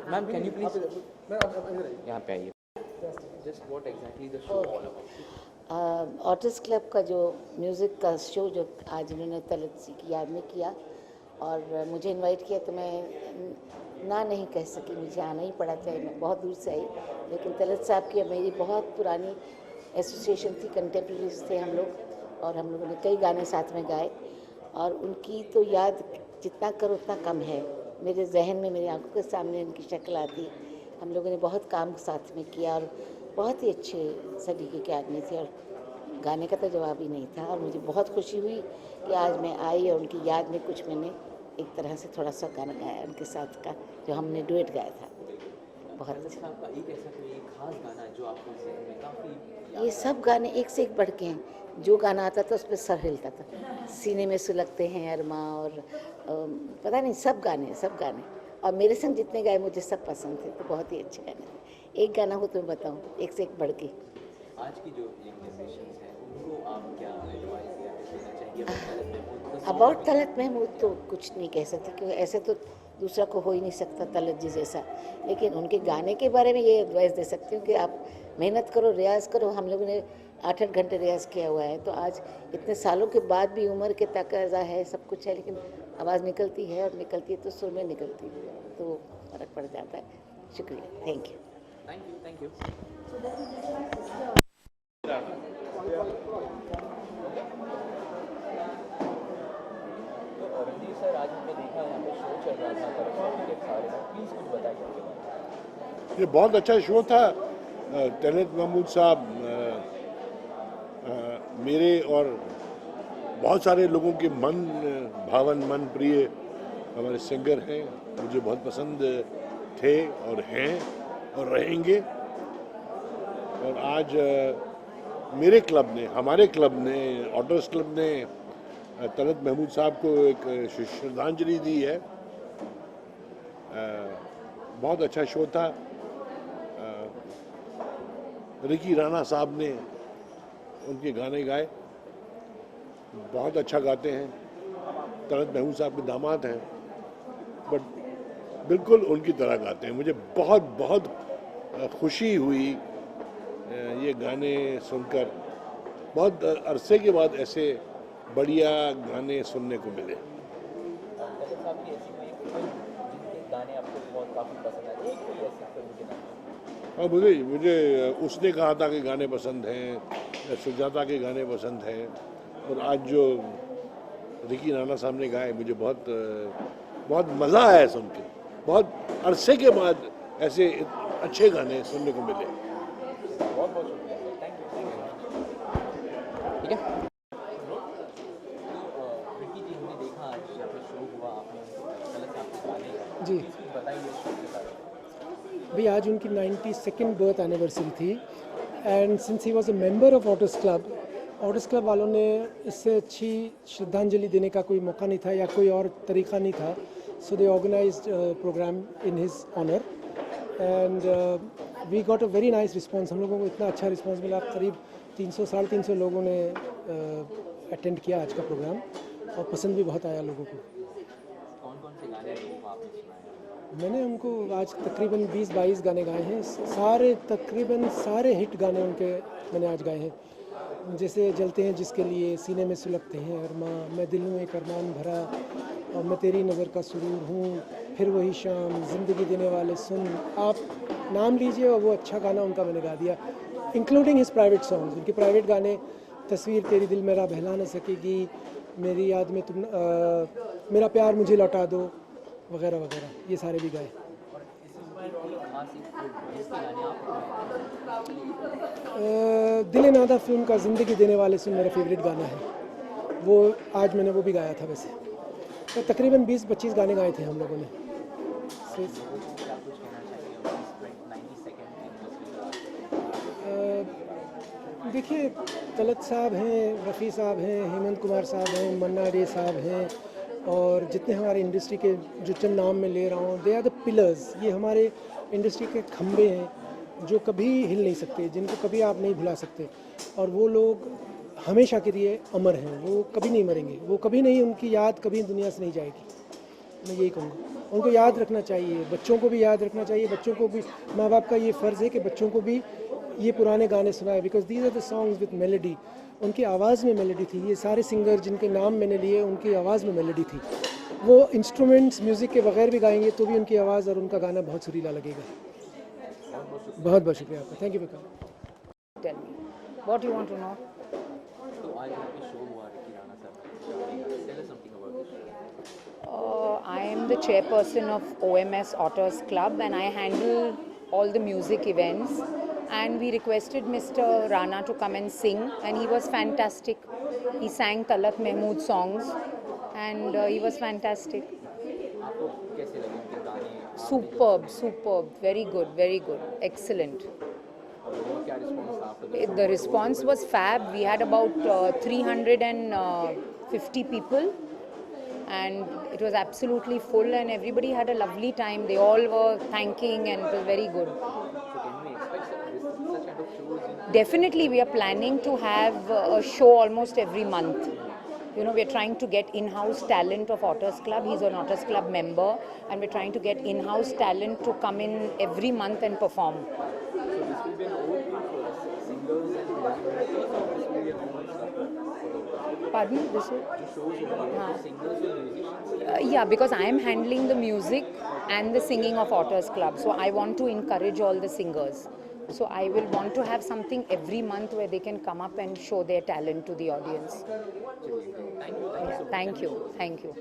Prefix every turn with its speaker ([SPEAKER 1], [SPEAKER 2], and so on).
[SPEAKER 1] Ma'am can you please यहाँ पे आइए। Just what exactly the show all about?
[SPEAKER 2] Ottis club का जो म्यूज़िक का शो जो आज इन्होंने तलत जी की याद में किया और मुझे इनवाइट किया तो मैं ना नहीं कह सकी, मुझे आना ही पड़ा, चाहे मैं बहुत दूर से आई। लेकिन तलत साहब की मेरी बहुत पुरानी एसोसिएशन थी, कंटेम्प्रेरीज थे हम लोग और हम लोगों ने कई गाने साथ में गाए और उनकी तो याद जितना करो उतना कम है। मेरे जहन में, मेरी आंखों के सामने उनकी शक्ल आती। हम लोगों ने बहुत काम साथ में किया और बहुत ही अच्छे सलीके के आदमी थे और गाने का तो जवाब ही नहीं था। और मुझे बहुत खुशी हुई कि आज मैं आई और उनकी याद में कुछ मैंने एक तरह से थोड़ा सा गाना गाया उनके साथ का, जो हमने डुएट गाया था। बहुत अच्छा।
[SPEAKER 1] आपका एक ऐसा कोई खास गाना जो आपको ज़हन में काफ़ी?
[SPEAKER 2] ये सब गाने एक से एक बढ़ के हैं। जो गाना आता था उस पर सर हिलता था, सीने में सुलगते हैं अरमा और पता नहीं, सब गाने और मेरे संग जितने गाए मुझे सब पसंद थे, तो बहुत ही अच्छे गाने थे। एक गाना हो तो मैं बताऊँ, एक से एक बढ़ के।
[SPEAKER 1] आज की जो यंग जनरेशन है उनको आप क्या एडवाइस देना चाहिए
[SPEAKER 2] अबाउट तलत महमूद? तो कुछ नहीं कह सकते क्योंकि ऐसे तो दूसरा को हो ही नहीं सकता तलत जी जैसा। लेकिन उनके गाने के बारे में ये एडवाइस दे सकती हूँ कि आप मेहनत करो, रियाज़ करो। हम लोगों ने 8-8 घंटे रियाज़ किया हुआ है, तो आज इतने सालों के बाद भी उम्र के तकाज़ा है, सब कुछ है, लेकिन आवाज़ निकलती है और निकलती है तो सुर में निकलती है, तो फ़र्क पड़ जाता है। शुक्रिया, thank you.
[SPEAKER 1] Thank you. Ranjit sir, आज हमने देखा यहाँ पे शो चल रहा था, प्लीज़ कुछ बताइए।
[SPEAKER 3] ये बहुत अच्छा शो था। तलत महमूद साहब मेरे और बहुत सारे लोगों के मन भावन, मन प्रिय हमारे सिंगर हैं। मुझे बहुत पसंद थे और हैं और रहेंगे। और आज मेरे क्लब ने, हमारे क्लब ने, ऑटर्स क्लब ने तलत महमूद साहब को एक श्रद्धांजलि दी है। बहुत अच्छा शो था। रिकी राणा साहब ने उनके गाने गाए, बहुत अच्छा गाते हैं। तलत महमूद साहब के दामाद हैं, बट बिल्कुल उनकी तरह गाते हैं। मुझे बहुत बहुत खुशी हुई ये गाने सुनकर। बहुत अरसे के बाद ऐसे बढ़िया गाने सुनने को मिले। और मुझे उसने कहा था कि गाने पसंद हैं, सुजाता के गाने पसंद हैं, और आज जो रिकी राणा साहब ने गाए मुझे बहुत मज़ा आया सुन के। बहुत अरसे के बाद ऐसे अच्छे गाने सुनने को मिले।
[SPEAKER 1] बहुत बहुत शुक्रिया, थैंक यू। ठीक है रिकी जी, हमने देखा आज यहाँ पे शो हुआ, आपने
[SPEAKER 4] जी
[SPEAKER 1] बताइए।
[SPEAKER 4] भाई आज उनकी 92nd बर्थ एनिवर्सरी थी and since he was a member of otters club वालों ने इससे अच्छी श्रद्धांजलि देने का कोई मौका नहीं था या कोई और तरीका नहीं था, so they organized program in his honour and we got a very nice response. हम लोगों को इतना अच्छा रिस्पांस मिला, करीब 300-350 लोगों ने अटेंड किया आज का प्रोग्राम और पसंद भी बहुत आया लोगों को।
[SPEAKER 1] कौन से गाने आपने सुनाए?
[SPEAKER 4] मैंने उनको आज तकरीबन 20-22 गाने गाए हैं, तकरीबन सारे हिट गाने उनके मैंने आज गाए हैं। जैसे जलते हैं जिसके लिए, सीने में सुलगते हैं अरमा, मैं दिल में एक अरमान भरा, और मैं तेरी नज़र का सुरूर हूँ, फिर वही शाम, ज़िंदगी देने वाले सुन, आप नाम लीजिए। और वो अच्छा गाना उनका मैंने गा दिया, इंक्लूडिंग हिज प्राइवेट सॉन्ग्स। उनके प्राइवेट गाने, तस्वीर तेरी दिल मेरा बहला न सकेगी, मेरी याद में तुम, मेरा प्यार मुझे लौटा दो, वगैरह वगैरह, ये सारे भी गाए। दिल नादा फिल्म का ज़िंदगी देने वाले सुन मेरा फेवरेट गाना है, वो आज मैंने वो भी गाया था। वैसे तो तकरीबन 20-25 गाने गाए थे हम लोगों ने। देखिए, तलत साहब हैं, रफ़ी साहब हैं, हेमंत कुमार साहब हैं, मन्ना डे साहब हैं, और जितने हमारे इंडस्ट्री के जो चंद नाम मैं ले रहा हूँ, दे आर द पिलर्स। ये हमारे इंडस्ट्री के खंबे हैं जो कभी हिल नहीं सकते, जिनको कभी आप नहीं भुला सकते, और वो लोग हमेशा के लिए अमर हैं, वो कभी नहीं मरेंगे, वो कभी नहीं, उनकी याद कभी दुनिया से नहीं जाएगी। मैं यही कहूँगा। उनको याद रखना चाहिए, बच्चों को भी याद रखना चाहिए, बच्चों को भी, माँ बाप का ये फ़र्ज़ है कि बच्चों को भी ये पुराने गाने सुनाए, because these are the songs with melody. उनकी आवाज़ में मेलोडी थी। ये सारे सिंगर जिनके नाम मैंने लिए उनकी आवाज़ में मेलोडी थी। वो इंस्ट्रूमेंट्स म्यूज़िक के बगैर भी गाएंगे तो भी उनकी आवाज़ और उनका गाना बहुत सुरीला लगेगा। बहुत बहुत शुक्रिया आपका। Thank you for coming.
[SPEAKER 2] Tell me what you want to know.
[SPEAKER 1] तो आज आपकी शो हुआ रिकी राणा साहब, tell us something about this.
[SPEAKER 2] I am the chairperson of OMS Otters Club and I handle all the music events, and we requested Mr. Rana to come and sing and he was fantastic. He sang Talak Mahmood songs and he was fantastic.
[SPEAKER 1] आपको कैसे लगे उनके गाने?
[SPEAKER 2] Superb, very good, excellent.
[SPEAKER 1] और लोगों का क्या response था after?
[SPEAKER 2] The response was fab. We had about 350 people and it was absolutely full and everybody had a lovely time. They all were thanking and it was very good.
[SPEAKER 1] So can we expect such kind of shows in?
[SPEAKER 2] Definitely we are planning to have a show almost every month. You know, we're trying to get in-house talent of Otters Club. He's an Otters Club member and we're trying to get in-house talent to come in every month and perform.
[SPEAKER 1] So this will be an overview for singers and musicians, or this will be a normal stuff for the
[SPEAKER 2] Pardon? This is?
[SPEAKER 1] the shows will be for singers and musicians?
[SPEAKER 2] Yeah, because I am handling the music and the singing of Otters Club. So I want to encourage all the singers. So I will want to have something every month where they can come up and show their talent to the audience.
[SPEAKER 1] Thank you.
[SPEAKER 2] Thank you.